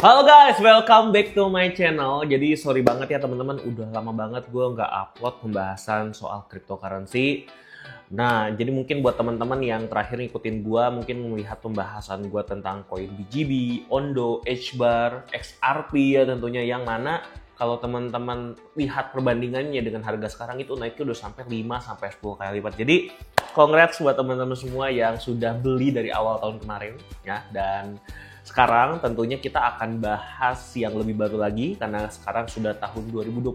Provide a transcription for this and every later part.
Halo guys, welcome back to my channel. Jadi sorry banget ya teman-teman, udah lama banget gue nggak upload pembahasan soal cryptocurrency. Nah, jadi mungkin buat teman-teman yang terakhir ngikutin gue, mungkin melihat pembahasan gue tentang koin BGB, Ondo, HBAR, XRP ya tentunya, yang mana kalau teman-teman lihat perbandingannya dengan harga sekarang itu naiknya udah sampai 5-10 kali lipat. Jadi congrats buat teman-teman semua yang sudah beli dari awal tahun kemarin ya. Dan sekarang tentunya kita akan bahas yang lebih baru lagi karena sekarang sudah tahun 2025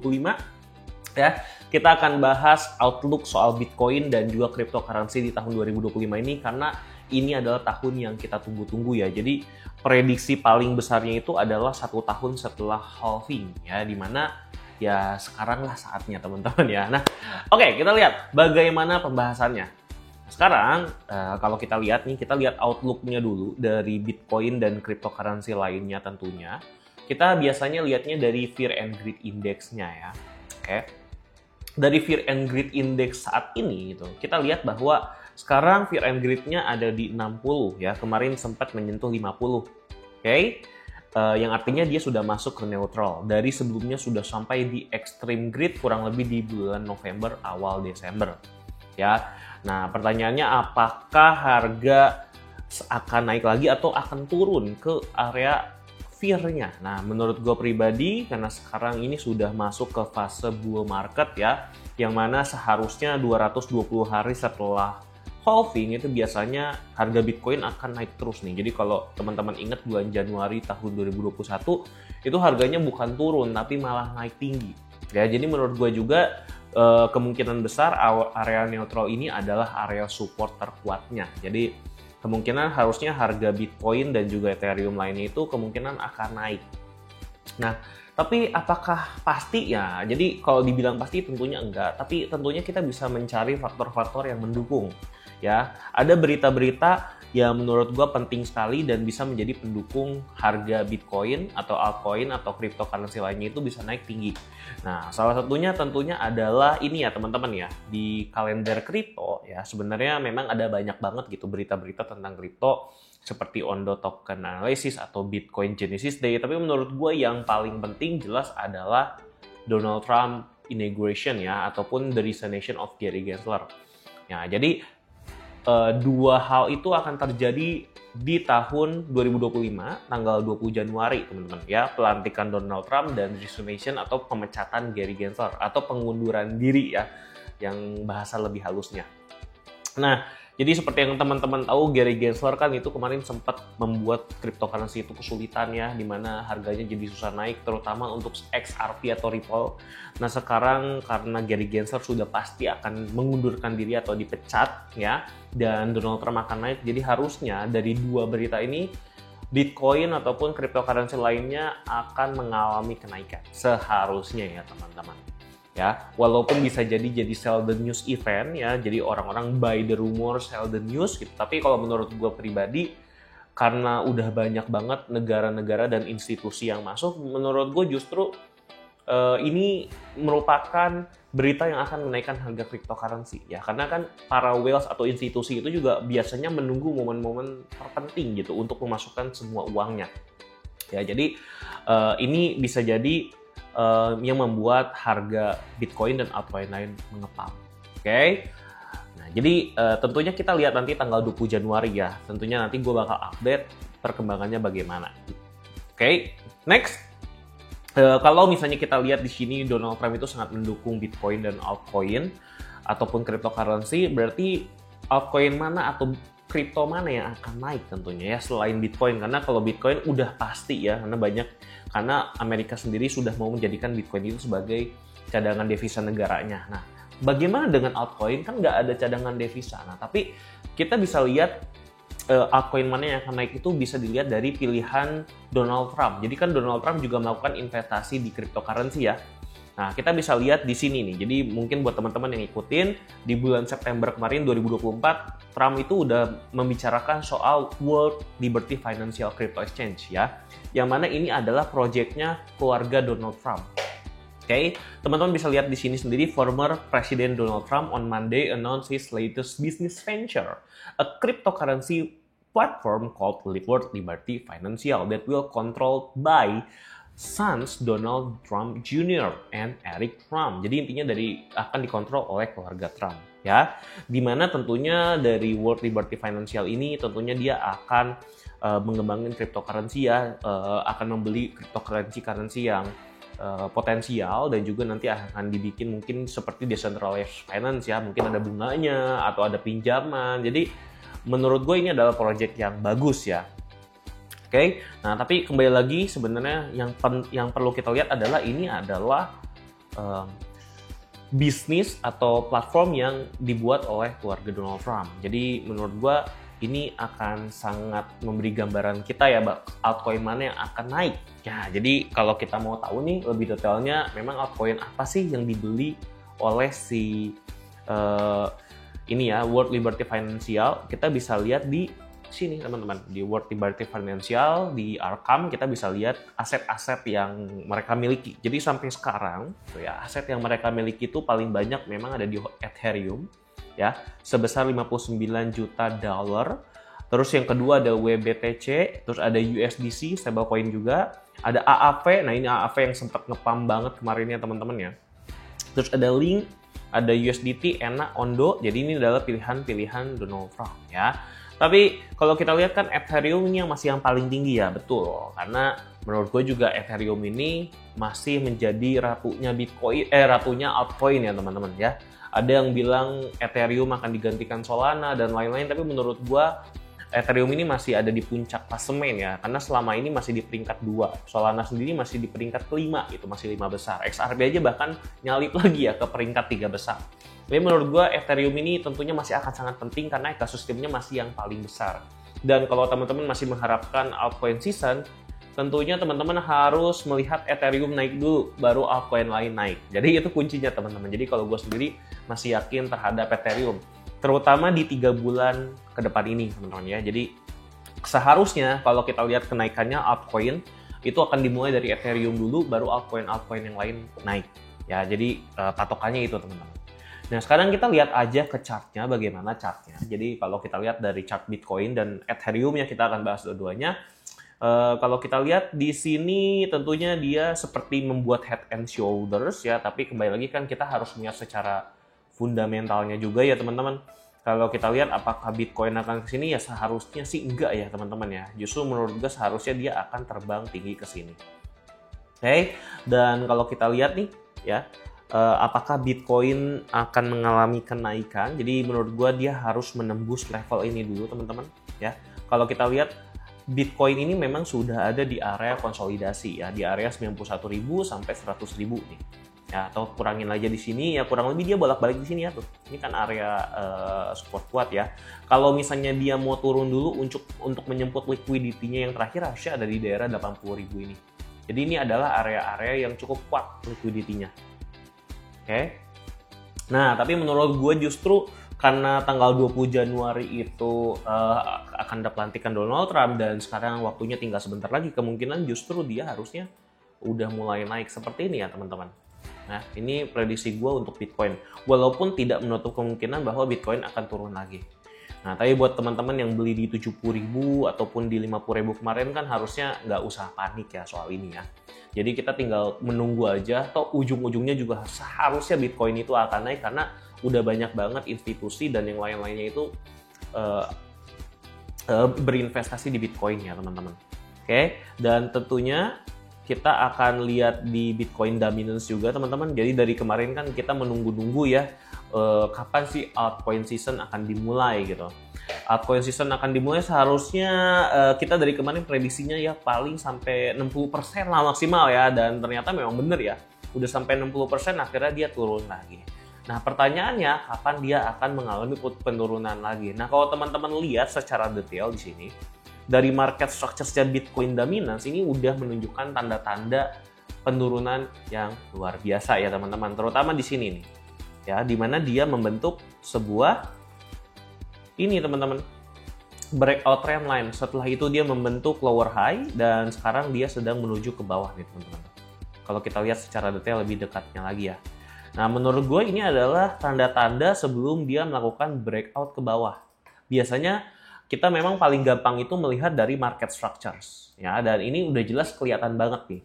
ya. Kita akan bahas outlook soal Bitcoin dan juga cryptocurrency di tahun 2025 ini karena ini adalah tahun yang kita tunggu-tunggu ya. Jadi prediksi paling besarnya itu adalah 1 tahun setelah halving ya, dimana ya sekarang lah saatnya teman-teman ya. Nah, oke, kita lihat bagaimana pembahasannya. Sekarang kalau kita lihat nih, kita lihat outlook-nya dulu dari Bitcoin dan cryptocurrency lainnya tentunya. Kita biasanya lihatnya dari Fear and Greed Index-nya ya. Oke. Dari Fear and Greed Index saat ini gitu, kita lihat bahwa sekarang Fear and Greed-nya ada di 60 ya. Kemarin sempat menyentuh 50. Oke. Yang artinya dia sudah masuk ke neutral. Dari sebelumnya sudah sampai di extreme greed kurang lebih di bulan November awal Desember. Ya. Nah, pertanyaannya apakah harga akan naik lagi atau akan turun ke area fear-nya? Nah, menurut gue pribadi, karena sekarang ini sudah masuk ke fase bull market ya, yang mana seharusnya 220 hari setelah halving itu biasanya harga Bitcoin akan naik terus nih. Jadi kalau teman-teman ingat bulan Januari tahun 2021, itu harganya bukan turun, tapi malah naik tinggi. Ya, jadi menurut gue juga kemungkinan besar area neutral ini adalah area support terkuatnya. Jadi kemungkinan harusnya harga Bitcoin dan juga Ethereum lainnya itu kemungkinan akan naik. Nah, tapi apakah pasti ya? Jadi kalau dibilang pasti tentunya enggak, tapi tentunya kita bisa mencari faktor-faktor yang mendukung. Ya, ada berita-berita yang menurut gue penting sekali dan bisa menjadi pendukung harga Bitcoin atau altcoin atau cryptocurrency lainnya itu bisa naik tinggi. Nah, salah satunya tentunya adalah ini ya teman-teman ya, di kalender kripto ya, sebenarnya memang ada banyak banget gitu berita-berita tentang kripto seperti Ondo Token Analysis atau Bitcoin Genesis Day, tapi menurut gue yang paling penting jelas adalah Donald Trump inauguration ya, ataupun the resignation of Gary Gensler. Ya, jadi dua hal itu akan terjadi di tahun 2025 tanggal 20 Januari teman-teman ya, pelantikan Donald Trump dan resignation atau pemecatan Gary Gensler atau pengunduran diri ya, yang bahasa lebih halusnya. Nah, jadi seperti yang teman-teman tahu, Gary Gensler kan itu kemarin sempat membuat cryptocurrency itu kesulitan ya, dimana harganya jadi susah naik, terutama untuk XRP atau Ripple. Nah, sekarang karena Gary Gensler sudah pasti akan mengundurkan diri atau dipecat ya, dan Donald Trump akan naik, jadi harusnya dari dua berita ini Bitcoin ataupun cryptocurrency lainnya akan mengalami kenaikan. Seharusnya ya teman-teman. Ya, walaupun bisa jadi sell the news event ya, jadi orang-orang buy the rumor, sell the news gitu. Tapi kalau menurut gue pribadi, karena udah banyak banget negara-negara dan institusi yang masuk, menurut gue justru ini merupakan berita yang akan menaikkan harga cryptocurrency ya, karena kan para whales atau institusi itu juga biasanya menunggu momen-momen terpenting gitu untuk memasukkan semua uangnya. Ya, jadi ini bisa jadi yang membuat harga Bitcoin dan altcoin lain mengepal. Oke. Nah, jadi tentunya kita lihat nanti tanggal 20 Januari ya. Tentunya nanti gue bakal update perkembangannya bagaimana. Oke. Next. Kalau misalnya kita lihat di sini Donald Trump itu sangat mendukung Bitcoin dan altcoin ataupun cryptocurrency, berarti altcoin mana atau kripto mana yang akan naik tentunya ya selain Bitcoin, karena kalau Bitcoin udah pasti ya, karena Amerika sendiri sudah mau menjadikan Bitcoin itu sebagai cadangan devisa negaranya. Nah, bagaimana dengan altcoin? Kan nggak ada cadangan devisa. Nah, tapi kita bisa lihat altcoin mana yang akan naik itu bisa dilihat dari pilihan Donald Trump. Jadi kan Donald Trump juga melakukan investasi di cryptocurrency ya. Nah, kita bisa lihat di sini nih. Jadi mungkin buat teman-teman yang ngikutin, di bulan September kemarin 2024, Trump itu udah membicarakan soal World Liberty Financial Crypto Exchange ya. Yang mana ini adalah proyeknya keluarga Donald Trump. Oke, teman-teman bisa lihat di sini sendiri, former Presiden Donald Trump on Monday announced his latest business venture, a cryptocurrency platform called World Liberty Financial that will controlled by sons Donald Trump Jr. and Eric Trump. Jadi intinya akan dikontrol oleh keluarga Trump, ya. Dimana tentunya dari World Liberty Financial ini tentunya dia akan mengembangkan cryptocurrency ya, akan membeli cryptocurrency yang potensial dan juga nanti akan dibikin mungkin seperti decentralized finance ya, mungkin ada bunganya atau ada pinjaman. Jadi menurut gue ini adalah project yang bagus ya. Oke, nah tapi kembali lagi sebenarnya yang perlu kita lihat adalah ini adalah bisnis atau platform yang dibuat oleh keluarga Donald Trump. Jadi menurut gua ini akan sangat memberi gambaran kita ya, altcoin mana yang akan naik. Ya, jadi kalau kita mau tahu nih lebih detailnya, memang altcoin apa sih yang dibeli oleh si ini ya World Liberty Financial, kita bisa lihat di sini teman-teman, di World Liberty Financial, di Arkham kita bisa lihat aset-aset yang mereka miliki. Jadi sampai sekarang tuh ya, aset yang mereka miliki itu paling banyak memang ada di Ethereum ya, sebesar 59 juta dolar. Terus yang kedua ada WBTC, terus ada USDC stablecoin juga, ada AAV. Nah, ini AAV yang sempat ngepam banget kemarin ya teman-teman ya. Terus ada Link, ada USDT, ENA, Ondo. Jadi ini adalah pilihan-pilihan Donald Trump ya. Tapi kalau kita lihat kan Ethereum ini yang masih yang paling tinggi ya, betul. Karena menurut gue juga Ethereum ini masih menjadi ratunya Bitcoin, ratunya altcoin ya teman-teman ya. Ada yang bilang Ethereum akan digantikan Solana dan lain-lain, tapi menurut gue Ethereum ini masih ada di puncak klasemen ya, karena selama ini masih di peringkat 2. Solana sendiri masih di peringkat kelima, itu masih 5 besar. XRP aja bahkan nyalip lagi ya ke peringkat 3 besar. Tapi menurut gue Ethereum ini tentunya masih akan sangat penting karena ekosistemnya masih yang paling besar. Dan kalau teman-teman masih mengharapkan altcoin season, tentunya teman-teman harus melihat Ethereum naik dulu, baru altcoin lain naik. Jadi itu kuncinya teman-teman. Jadi kalau gue sendiri masih yakin terhadap Ethereum, terutama di 3 bulan ke depan ini teman-teman ya. Jadi seharusnya kalau kita lihat kenaikannya altcoin itu akan dimulai dari Ethereum dulu, baru altcoin yang lain naik. Ya, jadi patokannya itu teman-teman. Nah, sekarang kita lihat aja ke chartnya, bagaimana chartnya. Jadi kalau kita lihat dari chart Bitcoin dan Ethereum ya, kita akan bahas dua-duanya. Kalau kita lihat di sini tentunya dia seperti membuat head and shoulders ya, tapi kembali lagi kan kita harus melihat secara fundamentalnya juga ya teman-teman. Kalau kita lihat apakah Bitcoin akan ke sini ya, seharusnya sih enggak ya teman-teman ya. Justru menurut gue seharusnya dia akan terbang tinggi ke sini. Oke, dan kalau kita lihat nih ya, apakah Bitcoin akan mengalami kenaikan? Jadi menurut gua dia harus menembus level ini dulu teman-teman ya. Kalau kita lihat Bitcoin ini memang sudah ada di area konsolidasi ya, di area 91.000 sampai 100.000 nih. Ya, atau kurangin aja di sini ya, kurang lebih dia bolak-balik di sini ya tuh. Ini kan area support kuat ya. Kalau misalnya dia mau turun dulu untuk menyemput liquidity-nya yang terakhir harusnya ada di daerah 80.000 ini. Jadi ini adalah area-area yang cukup kuat liquidity-nya. Oke. Nah, tapi menurut gue justru karena tanggal 20 Januari itu akan ada pelantikan Donald Trump dan sekarang waktunya tinggal sebentar lagi, kemungkinan justru dia harusnya udah mulai naik seperti ini ya teman-teman. Nah, ini prediksi gue untuk Bitcoin. Walaupun tidak menutup kemungkinan bahwa Bitcoin akan turun lagi. Nah, tapi buat teman-teman yang beli di 70.000 ataupun di 50.000 kemarin kan harusnya nggak usah panik ya soal ini ya. Jadi kita tinggal menunggu aja, atau ujung-ujungnya juga seharusnya Bitcoin itu akan naik karena udah banyak banget institusi dan yang lain-lainnya itu berinvestasi di Bitcoin ya teman-teman. Oke, dan tentunya kita akan lihat di Bitcoin dominance juga teman-teman. Jadi dari kemarin kan kita menunggu-nunggu ya kapan sih altcoin season akan dimulai gitu. Altcoin season akan dimulai seharusnya kita dari kemarin prediksinya ya paling sampai 60% lah maksimal ya, dan ternyata memang bener ya. Udah sampai 60% akhirnya dia turun lagi. Nah, pertanyaannya kapan dia akan mengalami penurunan lagi. Nah, kalau teman-teman lihat secara detail di sini dari market structure Bitcoin dominance ini udah menunjukkan tanda-tanda penurunan yang luar biasa ya teman-teman, terutama di sini nih. Ya, di mana dia membentuk sebuah ini teman-teman, breakout trend line. Setelah itu dia membentuk lower high dan sekarang dia sedang menuju ke bawah nih teman-teman. Kalau kita lihat secara detail lebih dekatnya lagi ya. Nah, menurut gue ini adalah tanda-tanda sebelum dia melakukan breakout ke bawah. Biasanya kita memang paling gampang itu melihat dari market structures ya, dan ini udah jelas kelihatan banget nih.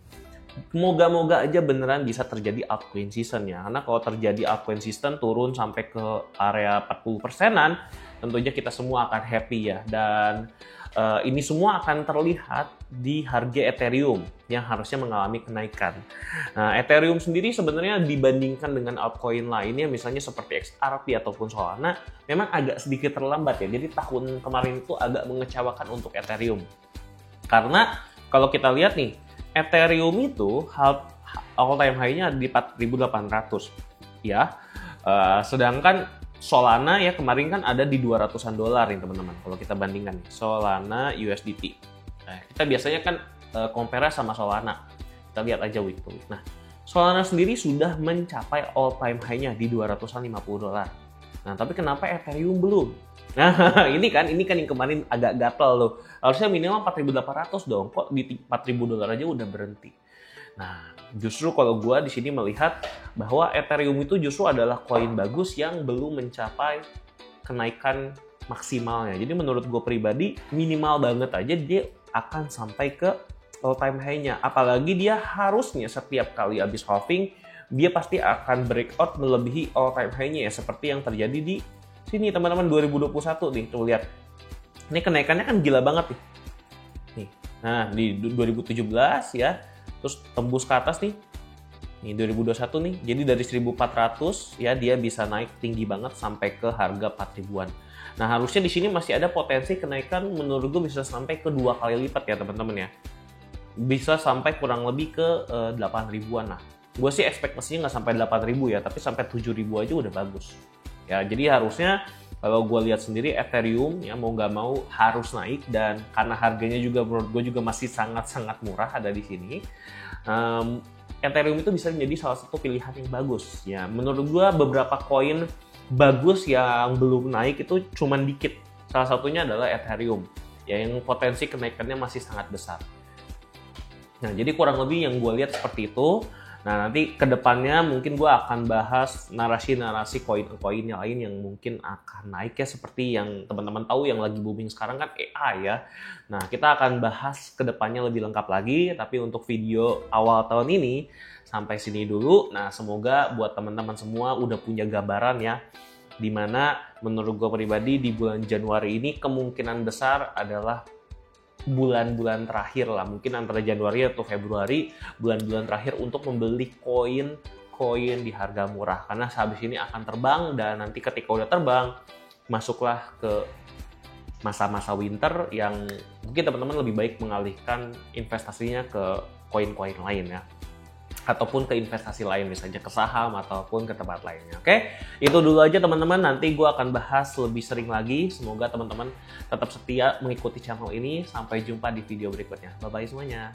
Moga-moga aja beneran bisa terjadi altcoin season ya, karena kalau terjadi altcoin season turun sampai ke area 40%-an, tentunya kita semua akan happy ya. Dan ini semua akan terlihat di harga Ethereum yang harusnya mengalami kenaikan. Nah, Ethereum sendiri sebenarnya dibandingkan dengan altcoin lainnya, misalnya seperti XRP ataupun Solana, memang agak sedikit terlambat ya. Jadi tahun kemarin itu agak mengecewakan untuk Ethereum. Karena kalau kita lihat nih, Ethereum itu all time high-nya di 4.800 ya. Sedangkan Solana ya kemarin kan ada di $200-an nih teman-teman. Kalau kita bandingkan Solana USDT. Nah, kita biasanya kan compare sama Solana. Kita lihat aja week to week. Nah, Solana sendiri sudah mencapai all time high-nya di $250. Nah, tapi kenapa Ethereum belum? Nah, ini kan yang kemarin agak gatel loh. Harusnya minimal 4.800 dong. Kok di $4.000 aja udah berhenti. Nah, justru kalau gue di sini melihat bahwa Ethereum itu justru adalah koin bagus yang belum mencapai kenaikan maksimalnya. Jadi menurut gue pribadi minimal banget aja dia akan sampai ke all time high-nya. Apalagi dia harusnya setiap kali habis halving dia pasti akan breakout melebihi all time high-nya ya, seperti yang terjadi di sini teman-teman 2021 nih. Tuh lihat. Ini kenaikannya kan gila banget nih. Nah, di 2017 ya. Terus tembus ke atas nih 2021 nih, jadi dari 1.400 ya dia bisa naik tinggi banget sampai ke harga 4.000-an. Nah harusnya di sini masih ada potensi kenaikan, menurut gue bisa sampai ke 2 kali lipat ya teman-teman ya, bisa sampai kurang lebih ke 8.000-an. Nah gue sih ekspektasinya nggak sampai 8.000 ya, tapi sampai 7.000 aja udah bagus ya. Jadi harusnya kalau gue lihat sendiri Ethereum ya mau nggak mau harus naik, dan karena harganya juga menurut gue juga masih sangat-sangat murah ada di sini, Ethereum itu bisa menjadi salah satu pilihan yang bagus ya. Menurut gue beberapa koin bagus yang belum naik itu cuman dikit. Salah satunya adalah Ethereum ya, yang potensi kenaikannya masih sangat besar. Nah jadi kurang lebih yang gue lihat seperti itu. Nah nanti kedepannya mungkin gue akan bahas narasi-narasi koin-koin yang lain yang mungkin akan naik ya, seperti yang teman-teman tahu yang lagi booming sekarang kan AI ya. Nah kita akan bahas kedepannya lebih lengkap lagi, tapi untuk video awal tahun ini sampai sini dulu. Nah semoga buat teman-teman semua udah punya gambaran ya, dimana menurut gue pribadi di bulan Januari ini kemungkinan besar adalah bulan-bulan terakhir lah, mungkin antara Januari atau Februari, bulan-bulan terakhir untuk membeli koin di harga murah, karena sehabis ini akan terbang, dan nanti ketika udah terbang masuklah ke masa-masa winter yang mungkin teman-teman lebih baik mengalihkan investasinya ke koin-koin lain ya, ataupun ke investasi lain, misalnya ke saham ataupun ke tempat lainnya. Oke, itu dulu aja teman-teman. Nanti gue akan bahas lebih sering lagi. Semoga teman-teman tetap setia mengikuti channel ini. Sampai jumpa di video berikutnya. Bye-bye semuanya.